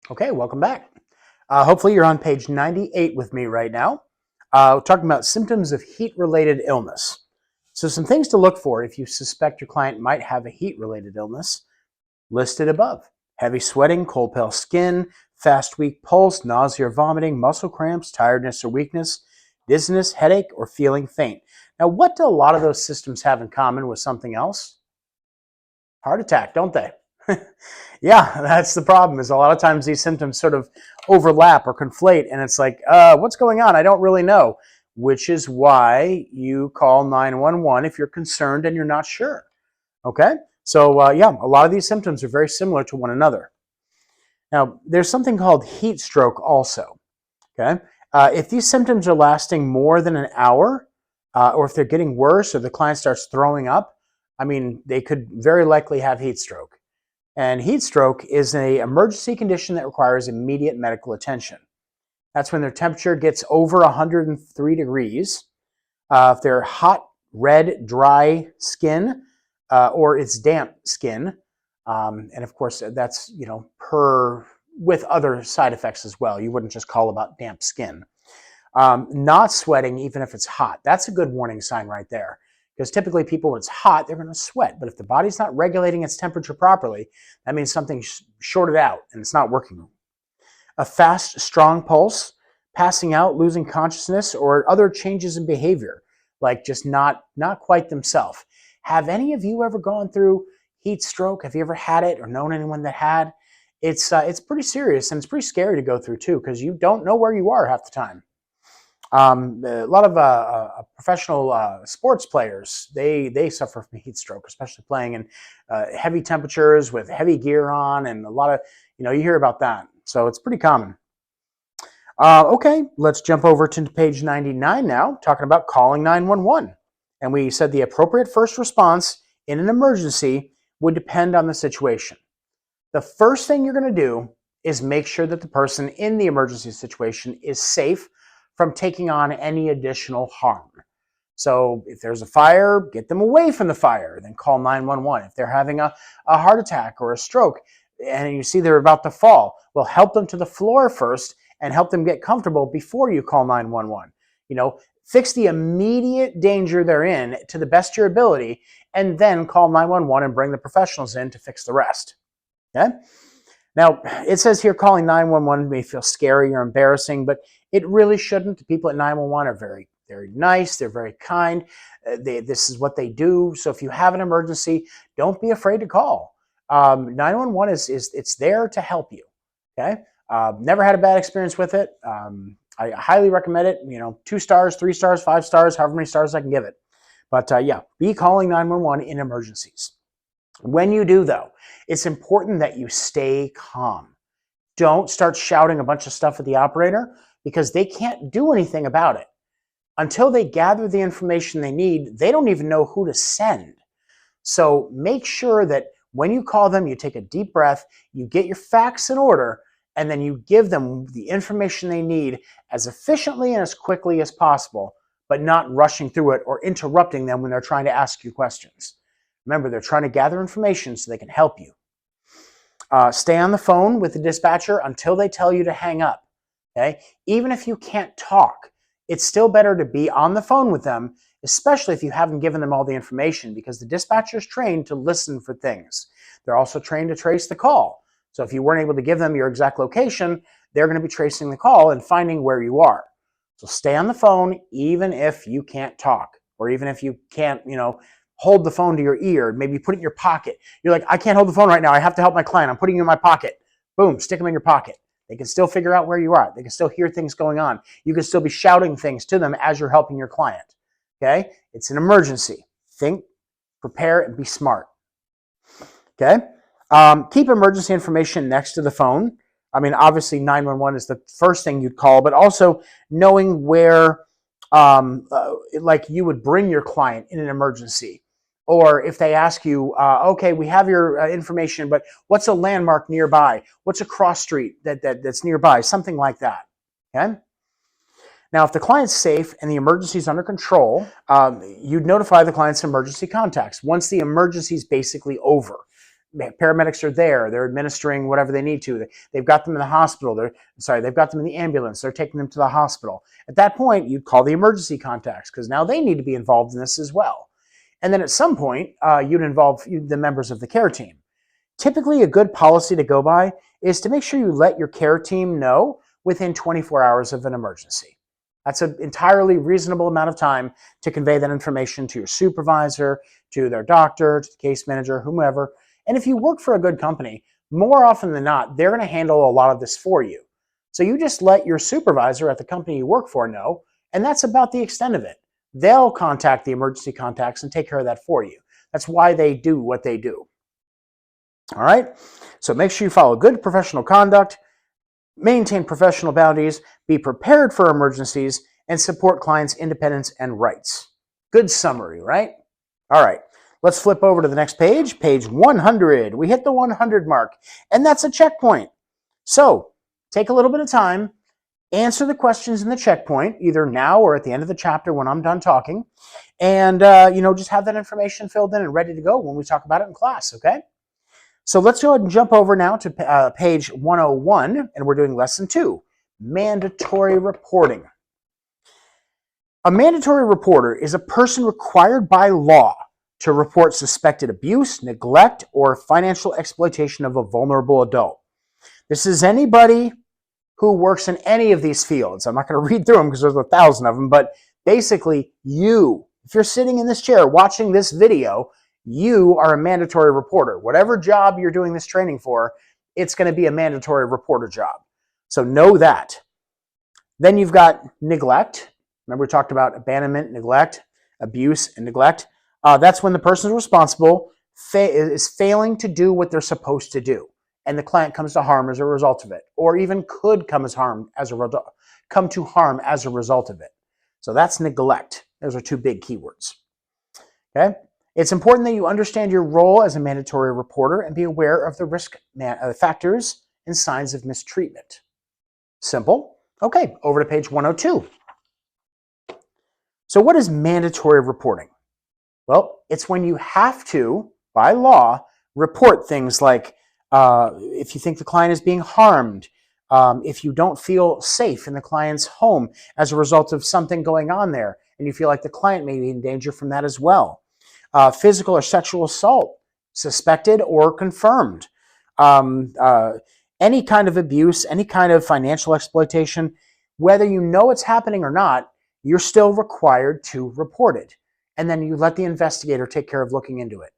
Okay, welcome back. Hopefully you're on page 98 with me right now, talking about symptoms of heat-related illness. So some things to look for if you suspect your client might have a heat-related illness listed above. Heavy sweating, cold pale skin, fast weak pulse, nausea or vomiting, muscle cramps, tiredness or weakness, dizziness, headache, or feeling faint. Now, what do a lot of those symptoms have in common with something else? Heart attack, don't they? Yeah, that's the problem. Is a lot of times these symptoms sort of overlap or conflate, and it's like, what's going on? I don't really know. Which is why you call 911 if you're concerned and you're not sure. Okay, so yeah, a lot of these symptoms are very similar to one another. Now, there's something called heat stroke also. Okay, if these symptoms are lasting more than an hour, or if they're getting worse, or the client starts throwing up, I mean, they could very likely have heat stroke. And heat stroke is an emergency condition that requires immediate medical attention. That's when their temperature gets over 103 degrees. If they're hot, red, dry skin, or it's damp skin, and of course that's per with other side effects as well. You wouldn't just call about damp skin. Not sweating even if it's hot. That's a good warning sign right there. Because typically people, when it's hot, they're going to sweat. But if the body's not regulating its temperature properly, that means something's shorted out and it's not working. A fast, strong pulse, passing out, losing consciousness, or other changes in behavior, like just not quite themselves. Have any of you ever gone through heat stroke? Have you ever had it or known anyone that had? It's pretty serious and it's pretty scary to go through too, because you don't know where you are half the time. A lot of professional sports players, they suffer from heat stroke, especially playing in heavy temperatures with heavy gear on, and a lot of, you hear about that. So it's pretty common. Okay, let's jump over to page 99 now, talking about calling 911. And we said the appropriate first response in an emergency would depend on the situation. The first thing you're going to do is make sure that the person in the emergency situation is safe from taking on any additional harm. So if there's a fire, get them away from the fire, then call 911. If they're having a heart attack or a stroke and you see they're about to fall, well, help them to the floor first and help them get comfortable before you call 911. Fix the immediate danger they're in to the best of your ability, and then call 911 and bring the professionals in to fix the rest. Okay? Now, it says here calling 911 may feel scary or embarrassing, but it really shouldn't. The people at 911 are very, very nice. They're very kind. This is what they do. So if you have an emergency, don't be afraid to call. 911 it's there to help you. Okay? Never had a bad experience with it. I highly recommend it. 2 stars, 3 stars, 5 stars, however many stars I can give it. But yeah, be calling 911 in emergencies. When you do, though, it's important that you stay calm. Don't start shouting a bunch of stuff at the operator, because they can't do anything about it. Until they gather the information they need, they don't even know who to send. So make sure that when you call them, you take a deep breath, you get your facts in order, and then you give them the information they need as efficiently and as quickly as possible, but not rushing through it or interrupting them when they're trying to ask you questions. Remember, they're trying to gather information so they can help you. Stay on the phone with the dispatcher until they tell you to hang up. Okay? Even if you can't talk, it's still better to be on the phone with them, especially if you haven't given them all the information, because the dispatcher is trained to listen for things. They're also trained to trace the call. So if you weren't able to give them your exact location, they're going to be tracing the call and finding where you are. So stay on the phone even if you can't talk, or even if you can't, hold the phone to your ear, maybe put it in your pocket. You're like, I can't hold the phone right now. I have to help my client. I'm putting it in my pocket. Boom, stick them in your pocket. They can still figure out where you are. They can still hear things going on. You can still be shouting things to them as you're helping your client. Okay? It's an emergency. Think, prepare, and be smart. Okay? Keep emergency information next to the phone. I mean, obviously 911 is the first thing you'd call, but also knowing where, like you would bring your client in an emergency. Or if they ask you, okay, we have your information, but what's a landmark nearby? What's a cross street that's nearby? Something like that. Okay? Now, if the client's safe and the emergency is under control, you'd notify the client's emergency contacts once the emergency is basically over. paramedics are there. They're administering whatever they need to. They've got them in the hospital. They've got them in the ambulance. They're taking them to the hospital. At that point, you'd call the emergency contacts because now they need to be involved in this as well. And then at some point, you'd involve the members of the care team. Typically, a good policy to go by is to make sure you let your care team know within 24 hours of an emergency. That's an entirely reasonable amount of time to convey that information to your supervisor, to their doctor, to the case manager, whomever. And if you work for a good company, more often than not, they're going to handle a lot of this for you. So you just let your supervisor at the company you work for know, and that's about the extent of it. They'll contact the emergency contacts and take care of that for you. That's why they do what they do. All right? So make sure you follow good professional conduct, maintain professional boundaries, be prepared for emergencies, and support clients' independence and rights. Good summary, right? All right, let's flip over to the next page, page 100. We hit the 100 mark, and that's a checkpoint. So take a little bit of time, answer the questions in the checkpoint, either now or at the end of the chapter when I'm done talking, and just have that information filled in and ready to go when we talk about it in class, okay? So let's go ahead and jump over now to page 101, and we're doing lesson 2, mandatory reporting. A mandatory reporter is a person required by law to report suspected abuse, neglect, or financial exploitation of a vulnerable adult. This is anybody who works in any of these fields. I'm not going to read through them because there's 1,000 of them, but basically if you're sitting in this chair watching this video, you are a mandatory reporter. Whatever job you're doing this training for, it's going to be a mandatory reporter job. So know that. Then you've got neglect. Remember we talked about abandonment, neglect, abuse, and neglect. That's when the person responsible is failing to do what they're supposed to do, and the client comes to harm as a result of it, or even could come to harm as a result of it. So that's neglect. Those are 2 big keywords. Okay. It's important that you understand your role as a mandatory reporter and be aware of the risk factors and signs of mistreatment. Simple. Okay, over to page 102. So what is mandatory reporting? Well, it's when you have to, by law, report things like if you think the client is being harmed, if you don't feel safe in the client's home as a result of something going on there, and you feel like the client may be in danger from that as well. Physical or sexual assault, suspected or confirmed. Any kind of abuse, any kind of financial exploitation, whether you know it's happening or not, you're still required to report it. And then you let the investigator take care of looking into it.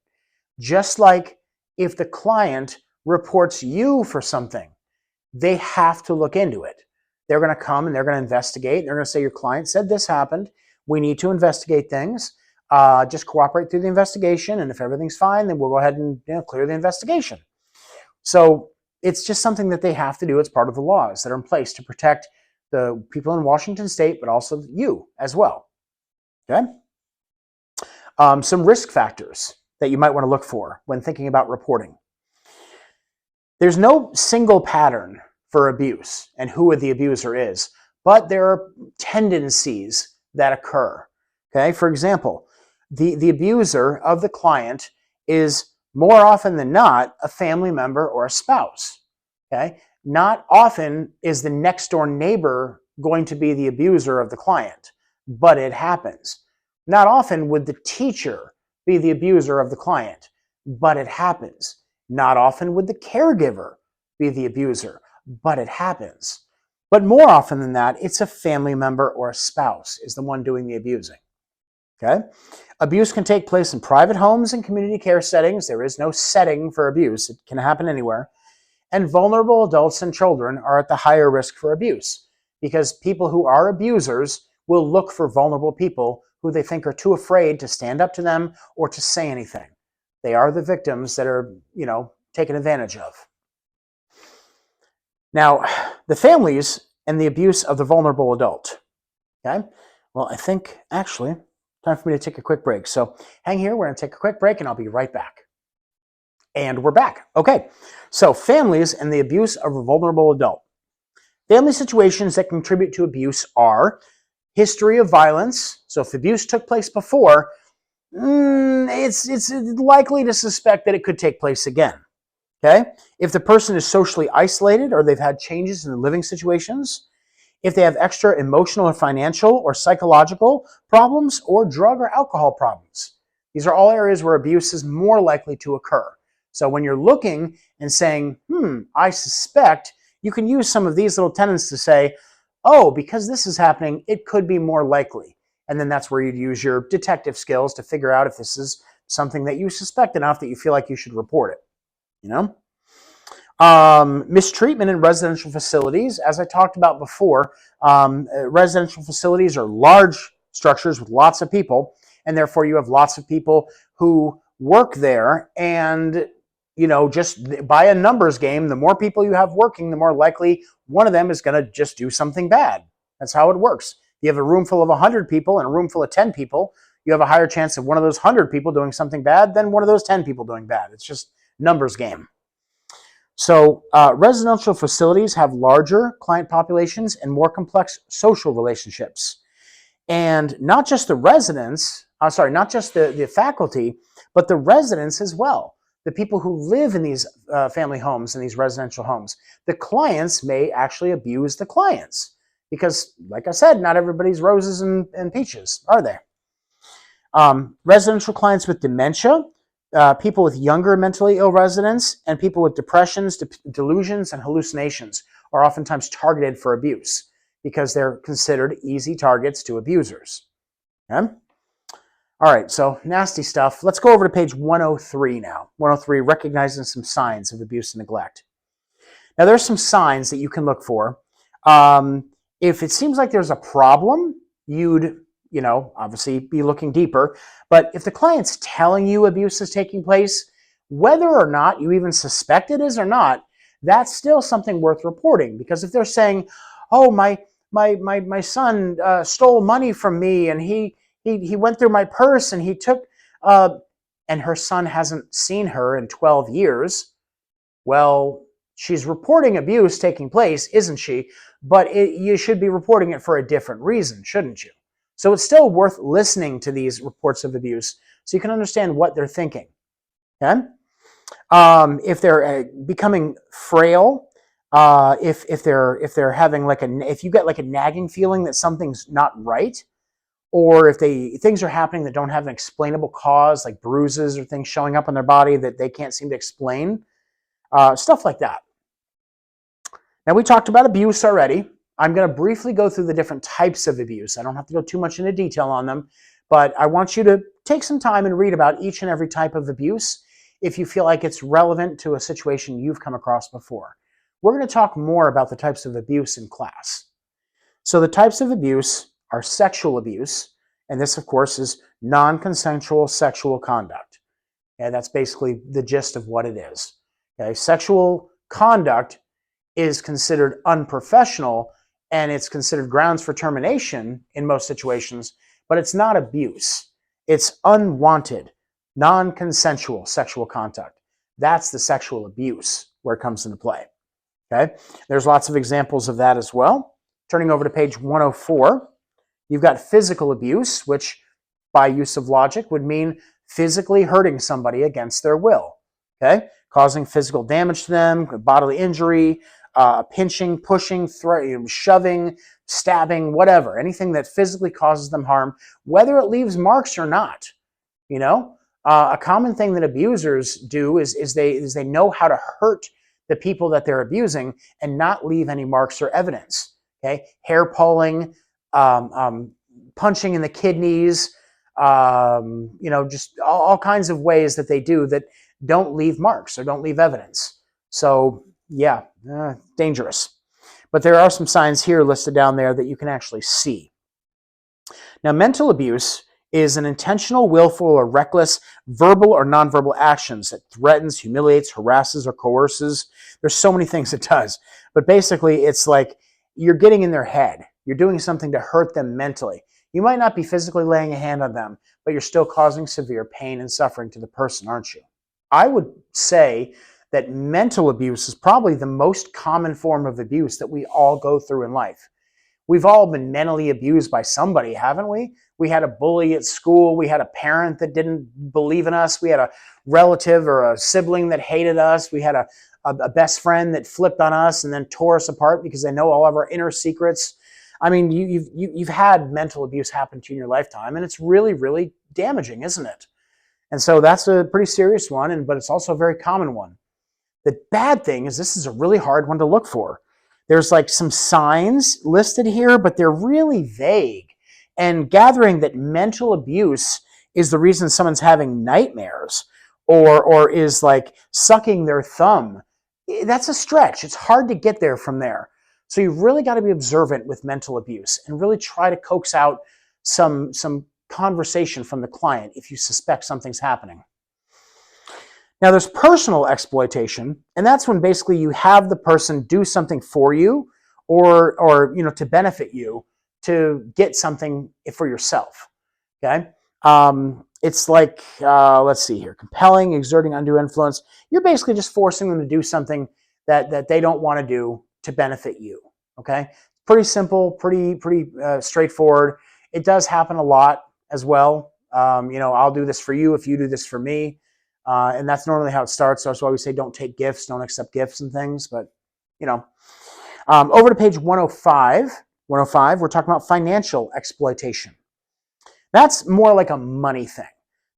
Just like if the client reports you for something, they have to look into it. They're going to come and they're going to investigate. They're going to say, your client said this happened. We need to investigate things. Just cooperate through the investigation, and if everything's fine, then we'll go ahead and clear the investigation. So it's just something that they have to do. It's part of the laws that are in place to protect the people in Washington State, but also you as well. Okay. Some risk factors that you might want to look for when thinking about reporting. There's no single pattern for abuse and who the abuser is, but there are tendencies that occur. Okay. For example, the abuser of the client is more often than not a family member or a spouse. Okay? Not often is the next door neighbor going to be the abuser of the client, but it happens. Not often would the teacher be the abuser of the client, but it happens. Not often would the caregiver be the abuser, but it happens. But more often than that, it's a family member or a spouse is the one doing the abusing. Okay? Abuse can take place in private homes and community care settings. There is no setting for abuse. It can happen anywhere. And vulnerable adults and children are at the higher risk for abuse because people who are abusers will look for vulnerable people who they think are too afraid to stand up to them or to say anything. They are the victims that are, taken advantage of. Now, the families and the abuse of the vulnerable adult. Okay? Well, I think actually time for me to take a quick break. So hang here. We're going to take a quick break and I'll be right back. And we're back. Okay. So families and the abuse of a vulnerable adult. Family situations that contribute to abuse are history of violence. So if abuse took place before, it's likely to suspect that it could take place again. Okay? If the person is socially isolated or they've had changes in their living situations, if they have extra emotional or financial or psychological problems, or drug or alcohol problems. These are all areas where abuse is more likely to occur. So when you're looking and saying, I suspect, you can use some of these little tenets to say, oh, because this is happening, it could be more likely. And then that's where you'd use your detective skills to figure out if this is something that you suspect enough that you feel like you should report it. You know? Mistreatment in residential facilities, as I talked about before, residential facilities are large structures with lots of people, and therefore you have lots of people who work there, and just by a numbers game, the more people you have working, the more likely one of them is going to just do something bad. That's how it works. You have a room full of 100 people and a room full of 10 people, you have a higher chance of one of those 100 people doing something bad than one of those 10 people doing bad. It's just numbers game. So residential facilities have larger client populations and more complex social relationships. And not just the residents, not just the faculty, but the residents as well. The people who live in these family homes and these residential homes. The clients may actually abuse the clients because, like I said, not everybody's roses and peaches, are they? Residential clients with dementia, people with younger mentally ill residents, and people with depressions, delusions, and hallucinations are oftentimes targeted for abuse because they're considered easy targets to abusers. Okay? All right, so nasty stuff. Let's go over to page 103 now. 103, recognizing some signs of abuse and neglect. Now, there's some signs that you can look for. If it seems like there's a problem, you'd obviously be looking deeper. But if the client's telling you abuse is taking place, whether or not you even suspect it is or not, that's still something worth reporting. Because if they're saying, oh, my son stole money from me and he went through my purse and he took, and her son hasn't seen her in 12 years, well, she's reporting abuse taking place, isn't she? But you should be reporting it for a different reason, shouldn't you? So it's still worth listening to these reports of abuse so you can understand what they're thinking. Okay? If they're becoming frail, if they're having if you get like a nagging feeling that something's not right, or if things are happening that don't have an explainable cause, like bruises or things showing up on their body that they can't seem to explain, stuff like that. Now, we talked about abuse already. I'm going to briefly go through the different types of abuse. I don't have to go too much into detail on them, but I want you to take some time and read about each and every type of abuse if you feel like it's relevant to a situation you've come across before. We're going to talk more about the types of abuse in class. So the types of abuse are sexual abuse, and this, of course, is non-consensual sexual conduct. Okay, that's basically the gist of what it is. Okay, sexual conduct is considered unprofessional and it's considered grounds for termination in most situations, but it's not abuse. It's unwanted, non-consensual sexual contact. That's the sexual abuse where it comes into play. Okay? There's lots of examples of that as well. Turning over to page 104, you've got physical abuse, which by use of logic would mean physically hurting somebody against their will. Okay? Causing physical damage to them, bodily injury, pinching, pushing, shoving, stabbing, whatever. Anything that physically causes them harm, whether it leaves marks or not. A common thing that abusers do is they know how to hurt the people that they're abusing and not leave any marks or evidence. Okay, hair pulling, punching in the kidneys, just all kinds of ways that they do that don't leave marks or don't leave evidence. So yeah, dangerous. But there are some signs here listed down there that you can actually see. Now, mental abuse is an intentional, willful, or reckless verbal or nonverbal actions that threatens, humiliates, harasses, or coerces. There's so many things it does. But basically, it's like you're getting in their head. You're doing something to hurt them mentally. You might not be physically laying a hand on them, but you're still causing severe pain and suffering to the person, aren't you? I would say that mental abuse is probably the most common form of abuse that we all go through in life. We've all been mentally abused by somebody, haven't we? We had a bully at school. We had a parent that didn't believe in us. We had a relative or a sibling that hated us. We had a best friend that flipped on us and then tore us apart because they know all of our inner secrets. I mean, you've had mental abuse happen to you in your lifetime, and it's really, really damaging, isn't it? And so that's a pretty serious one, but it's also a very common one. The bad thing is this is a really hard one to look for. There's like some signs listed here, but they're really vague. And gathering that mental abuse is the reason someone's having nightmares or is like sucking their thumb, that's a stretch. It's hard to get there from there. So you've really got to be observant with mental abuse and really try to coax out some conversation from the client if you suspect something's happening. Now there's personal exploitation, and that's when basically you have the person do something for you or to benefit you to get something for yourself. Okay? It's like, let's see here, compelling, exerting undue influence. You're basically just forcing them to do something that they don't want to do to benefit you. Okay? Pretty simple, pretty straightforward. It does happen a lot as well. I'll do this for you if you do this for me. And that's normally how it starts. So that's why we say don't take gifts, don't accept gifts and things. But, over to page 105. 105, we're talking about financial exploitation. That's more like a money thing.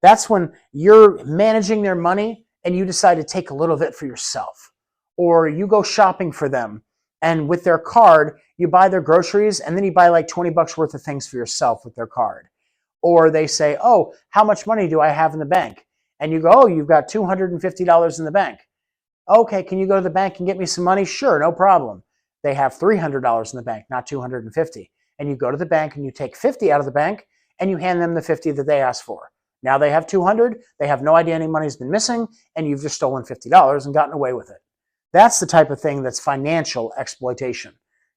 That's when you're managing their money and you decide to take a little bit for yourself. Or you go shopping for them and with their card, you buy their groceries and then you buy like $20 worth of things for yourself with their card. Or they say, oh, how much money do I have in the bank? And you go, oh, you've got $250 in the bank. Okay, can you go to the bank and get me some money? Sure, no problem. They have $300 in the bank, not $250. And you go to the bank and you take $50 out of the bank and you hand them the $50 that they asked for. Now they have $200, they have no idea any money's been missing, and you've just stolen $50 and gotten away with it. That's the type of thing that's financial exploitation.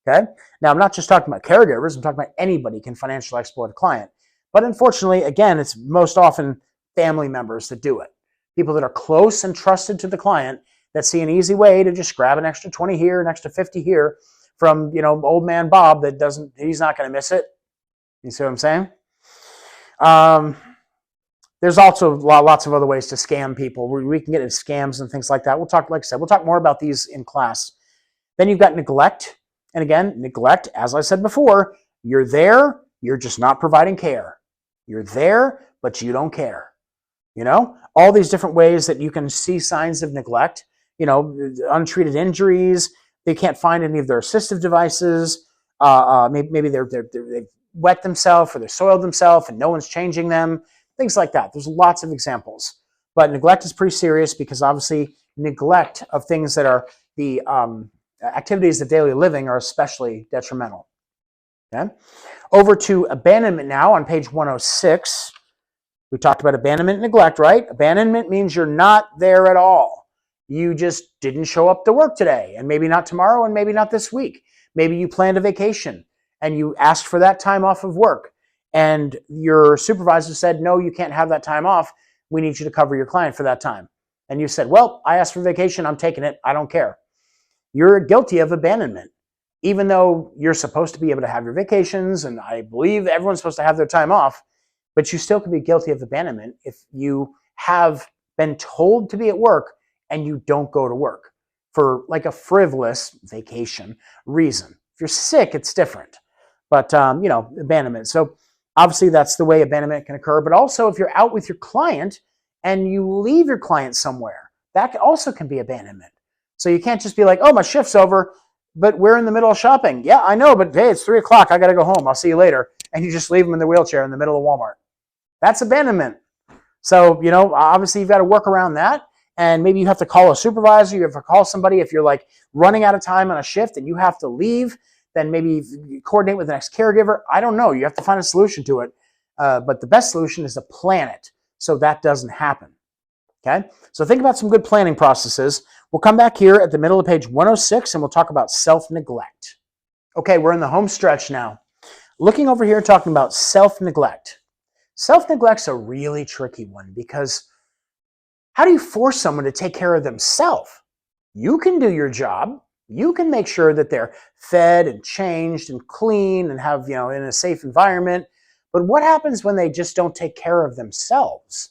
Okay? Now I'm not just talking about caregivers, I'm talking about anybody can financially exploit a client. But unfortunately, again, it's most often family members that do it. People that are close and trusted to the client that see an easy way to just grab an extra 20 here, an extra 50 here from, old man Bob he's not going to miss it. You see what I'm saying? There's also lots of other ways to scam people. We can get into scams and things like that. We'll talk more about these in class. Then you've got neglect. And again, neglect, as I said before, you're there, you're just not providing care. You're there, but you don't care. All these different ways that you can see signs of neglect, untreated injuries, they can't find any of their assistive devices, maybe they've wet themselves or they've soiled themselves and no one's changing them, things like that. There's lots of examples. But neglect is pretty serious because obviously neglect of things that are the activities of daily living are especially detrimental. Okay? Over to abandonment now on page 106. We talked about abandonment and neglect, right? Abandonment means you're not there at all. You just didn't show up to work today, and maybe not tomorrow, and maybe not this week. Maybe you planned a vacation, and you asked for that time off of work, and your supervisor said, no, you can't have that time off. We need you to cover your client for that time. And you said, well, I asked for vacation. I'm taking it. I don't care. You're guilty of abandonment, even though you're supposed to be able to have your vacations, and I believe everyone's supposed to have their time off. But you still can be guilty of abandonment if you have been told to be at work and you don't go to work for like a frivolous vacation reason. If you're sick, it's different. But, abandonment. So obviously that's the way abandonment can occur. But also if you're out with your client and you leave your client somewhere, that also can be abandonment. So you can't just be like, oh, my shift's over, but we're in the middle of shopping. Yeah, I know, but hey, it's 3:00. I got to go home. I'll see you later. And you just leave them in the wheelchair in the middle of Walmart. That's abandonment. So, obviously you've got to work around that. And maybe you have to call a supervisor. You have to call somebody if you're like running out of time on a shift and you have to leave. Then maybe you coordinate with the next caregiver. I don't know. You have to find a solution to it. But the best solution is to plan it so that doesn't happen. Okay? So think about some good planning processes. We'll come back here at the middle of page 106 and we'll talk about self-neglect. Okay, we're in the home stretch now. Looking over here, talking about self-neglect. Self-neglect's a really tricky one because how do you force someone to take care of themselves? You can do your job. You can make sure that they're fed and changed and clean and have, in a safe environment. But what happens when they just don't take care of themselves?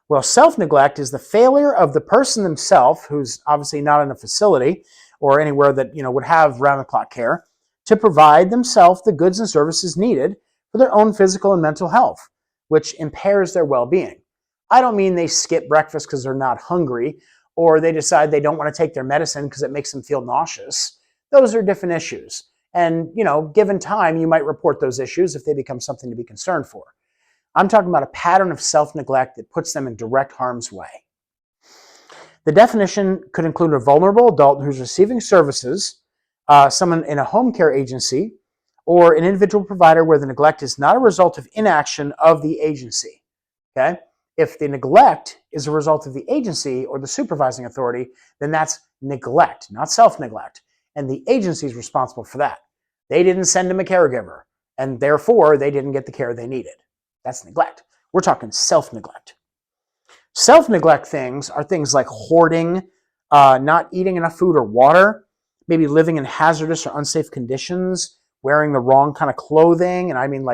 Well, self-neglect is the failure of the person themselves, who's obviously not in a facility or anywhere that would have round-the-clock care, to provide themselves the goods and services needed for their own physical and mental health, which impairs their well-being. I don't mean they skip breakfast because they're not hungry, or they decide they don't want to take their medicine because it makes them feel nauseous. Those are different issues. And, given time, you might report those issues if they become something to be concerned for. I'm talking about a pattern of self-neglect that puts them in direct harm's way. The definition could include a vulnerable adult who's receiving services, someone in a home care agency, or an individual provider where the neglect is not a result of inaction of the agency. Okay? If the neglect is a result of the agency or the supervising authority, then that's neglect, not self-neglect. And the agency is responsible for that. They didn't send them a caregiver, and therefore they didn't get the care they needed. That's neglect. We're talking self-neglect. Self-neglect things are things like hoarding, not eating enough food or water, maybe living in hazardous or unsafe conditions, wearing the wrong kind of clothing, and I mean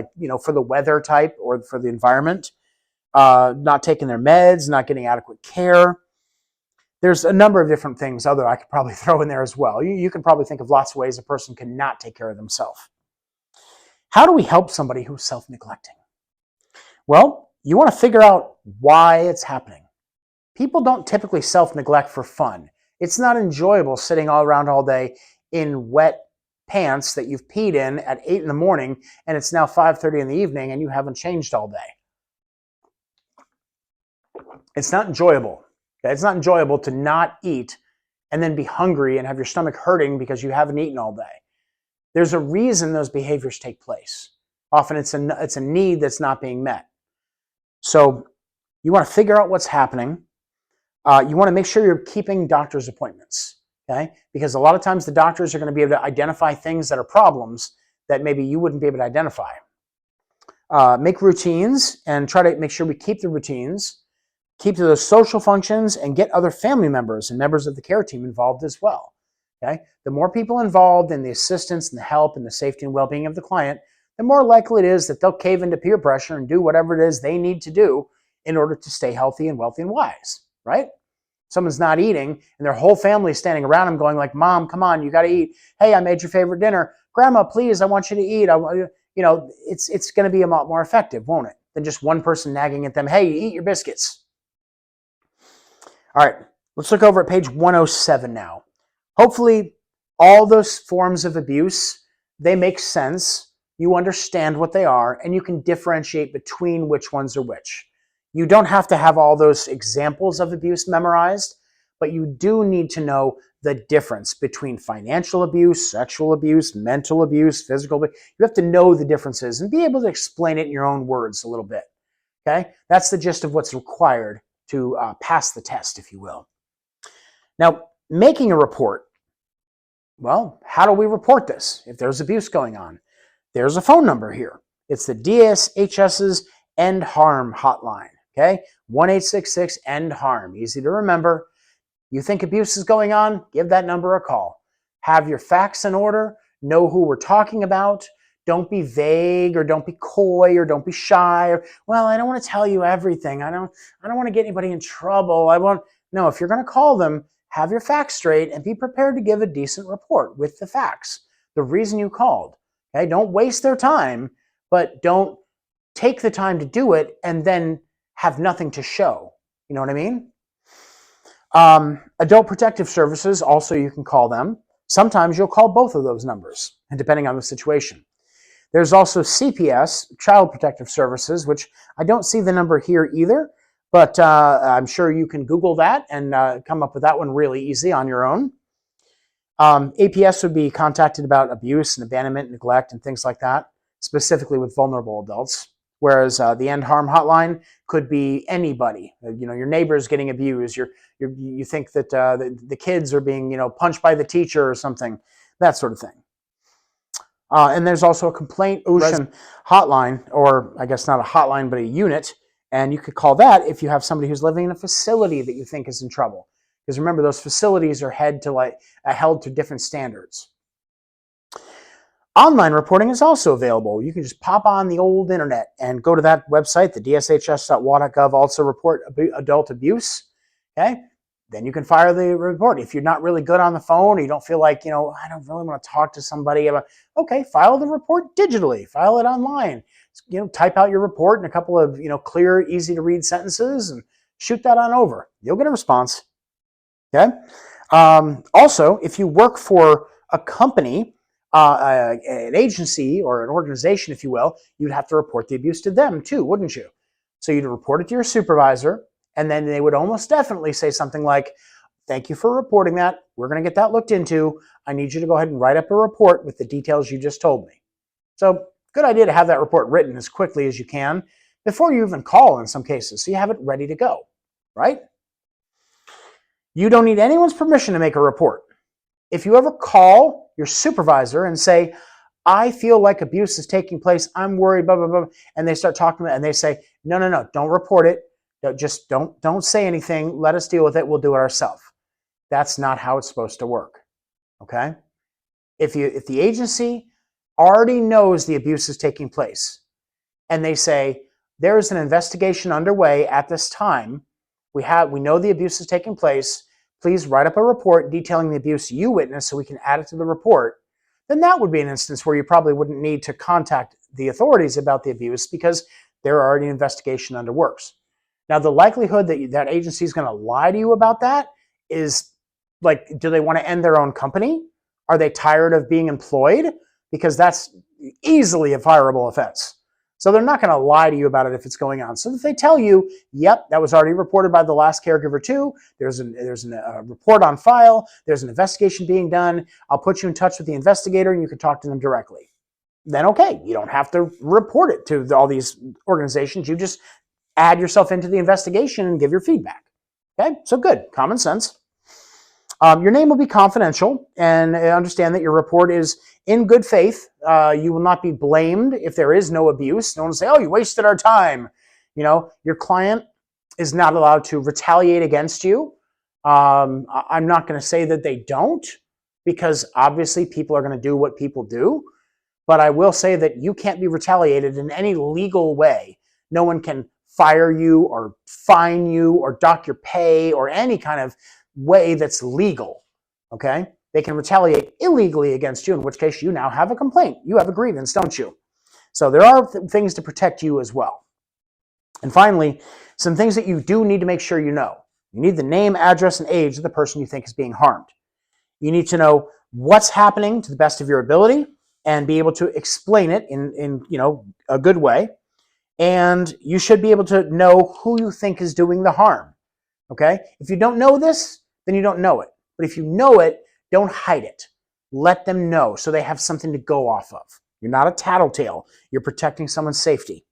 for the weather type or for the environment, not taking their meds, not getting adequate care. There's a number of different things other I could probably throw in there as well. You can probably think of lots of ways a person can not take care of themselves. How do we help somebody who's self-neglecting? Well, you want to figure out why it's happening. People don't typically self-neglect for fun. It's not enjoyable sitting all around all day in wet pants that you've peed in at 8 in the morning and it's now 5:30 in the evening and you haven't changed all day. It's not enjoyable. Okay? It's not enjoyable to not eat and then be hungry and have your stomach hurting because you haven't eaten all day. There's a reason those behaviors take place. Often it's a need that's not being met. So you want to figure out what's happening. You want to make sure you're keeping doctor's appointments, okay? Because a lot of times the doctors are going to be able to identify things that are problems that maybe you wouldn't be able to identify. Make routines and try to make sure we keep the routines, keep to those social functions, and get other family members and members of the care team involved as well, okay? The more people involved in the assistance and the help and the safety and well-being of the client, the more likely it is that they'll cave into peer pressure and do whatever it is they need to do in order to stay healthy and wealthy and wise, right? Someone's not eating and their whole family is standing around them going like, Mom, come on, you got to eat. Hey, I made your favorite dinner. Grandma, please, I want you to eat. It's going to be a lot more effective, won't it? Than just one person nagging at them, hey, eat your biscuits. All right, let's look over at page 107 now. Hopefully, all those forms of abuse, they make sense. You understand what they are, and you can differentiate between which ones are which. You don't have to have all those examples of abuse memorized, but you do need to know the difference between financial abuse, sexual abuse, mental abuse, physical abuse. You have to know the differences and be able to explain it in your own words a little bit. Okay? That's the gist of what's required to pass the test, if you will. Now, making a report. Well, how do we report this if there's abuse going on? There's a phone number here. It's the DSHS's End Harm hotline, okay? 1-866-END-HARM. Easy to remember. You think abuse is going on? Give that number a call. Have your facts in order. Know who we're talking about. Don't be vague or don't be coy or don't be shy. Or, well, I don't want to tell you everything. I don't want to get anybody in trouble. No, if you're going to call them, have your facts straight and be prepared to give a decent report with the facts. The reason you called. Okay? Don't waste their time, but don't take the time to do it and then have nothing to show. You know what I mean? Adult Protective Services, also you can call them. Sometimes you'll call both of those numbers, depending on the situation. There's also CPS, Child Protective Services, which I don't see the number here either, but I'm sure you can Google that and come up with that one really easy on your own. APS would be contacted about abuse and abandonment, neglect, and things like that, specifically with vulnerable adults. Whereas the End Harm hotline could be anybody. Your neighbor's getting abused. You think that the kids are being punched by the teacher or something, that sort of thing. And there's also a complaint hotline, or I guess not a hotline, but a unit. And you could call that if you have somebody who's living in a facility that you think is in trouble. Because remember, those facilities are held to different standards. Online reporting is also available. You can just pop on the old internet and go to that website, the dshs.wa.gov, also report adult abuse. Okay, then you can file the report. If you're not really good on the phone, or you don't feel like, I don't really want to talk to somebody about, okay, file the report digitally, file it online. Type out your report in a couple of, clear, easy to read sentences and shoot that on over. You'll get a response. Okay. Also, if you work for a company, an agency or an organization, if you will, you'd have to report the abuse to them too, wouldn't you? So you'd report it to your supervisor, and then they would almost definitely say something like, thank you for reporting that. We're going to get that looked into. I need you to go ahead and write up a report with the details you just told me. So good idea to have that report written as quickly as you can before you even call in some cases, so you have it ready to go, right? You don't need anyone's permission to make a report. If you ever call your supervisor and say, I feel like abuse is taking place, I'm worried, blah, blah, blah, and they start talking about it and they say, no, don't report it. Just don't say anything. Let us deal with it. We'll do it ourselves. That's not how it's supposed to work. Okay? If the agency already knows the abuse is taking place and they say, there is an investigation underway at this time, we know the abuse is taking place, please write up a report detailing the abuse you witnessed so we can add it to the report, then that would be an instance where you probably wouldn't need to contact the authorities about the abuse because there are already an investigation under works. Now, the likelihood that that agency is going to lie to you about that is, like, do they want to end their own company? Are they tired of being employed? Because that's easily a fireable offense. So they're not going to lie to you about it if it's going on. So if they tell you, yep, that was already reported by the last caregiver too, there's a report on file, there's an investigation being done, I'll put you in touch with the investigator and you can talk to them directly. Then okay, you don't have to report it to all these organizations. You just add yourself into the investigation and give your feedback. Okay, so good, common sense. Your name will be confidential, and understand that your report is in good faith. You will not be blamed if there is no abuse. No one will say, oh, you wasted our time. Your client is not allowed to retaliate against you. I'm not going to say that they don't, because obviously people are going to do what people do. But I will say that you can't be retaliated in any legal way. No one can fire you or fine you or dock your pay or any kind of way that's legal, okay? They can retaliate illegally against you, in which case you now have a complaint. You have a grievance, don't you? So there are things to protect you as well. And finally, some things that you do need to make sure you know. You need the name, address, and age of the person you think is being harmed. You need to know what's happening to the best of your ability and be able to explain it in a good way. And you should be able to know who you think is doing the harm, okay? If you don't know this, then you don't know it. But if you know it, don't hide it. Let them know so they have something to go off of. You're not a tattletale. You're protecting someone's safety.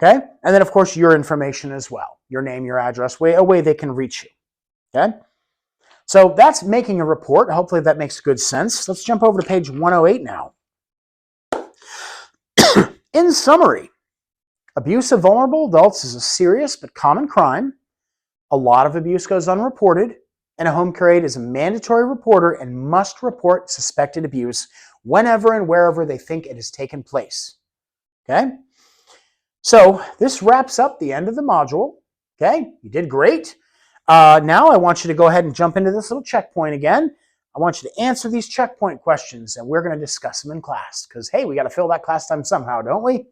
Okay? And then, of course, your information as well. Your name, your address, a way they can reach you. Okay? So that's making a report. Hopefully that makes good sense. Let's jump over to page 108 now. In summary, abuse of vulnerable adults is a serious but common crime. A lot of abuse goes unreported, and a home care aide is a mandatory reporter and must report suspected abuse whenever and wherever they think it has taken place. Okay? So this wraps up the end of the module. Okay? You did great. Now I want you to go ahead and jump into this little checkpoint again. I want you to answer these checkpoint questions, and we're going to discuss them in class because, hey, we got to fill that class time somehow, don't we?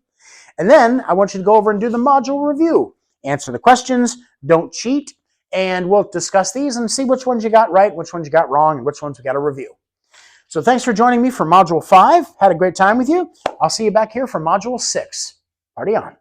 And then I want you to go over and do the module review. Answer the questions, don't cheat, and we'll discuss these and see which ones you got right, which ones you got wrong, and which ones we got to review. So thanks for joining me for Module 5. Had a great time with you. I'll see you back here for Module 6. Party on.